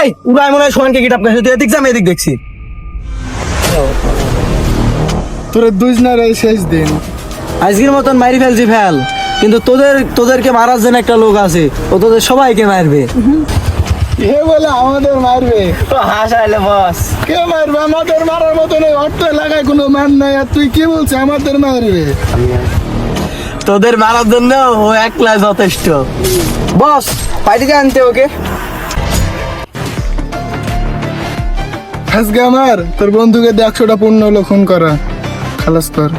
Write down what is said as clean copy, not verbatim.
এই উড়াই মনে হয় সোহানকে কিডন্যাপ করেছে, তুই এদিক যা আমি এদিক দেখছি। তোর দুজনের এই শেষ দিন। আজকের মতন মারি ফেলছি ফেল, কিন্তু তোদেরকে মারার জন্য একটা লোক আছে, ও তোদের সবাইকে মারবে। এ বলে আমাদের মারবে? তো হাসাইলে বস। কে মারবে? আমাদের মারার মতন এই অর্থ এলাকায় কোনো ম্যান নাই, আর তুই কি বলছিস আমাদের মারবে? তোদের মারার জন্য ও একলা যথেষ্ট। বস পার্টিতে আনতে ওকে। আজকে আমার তোর বন্ধুকে 100টা পূর্ণ হলো খুন করা, খালাস কর।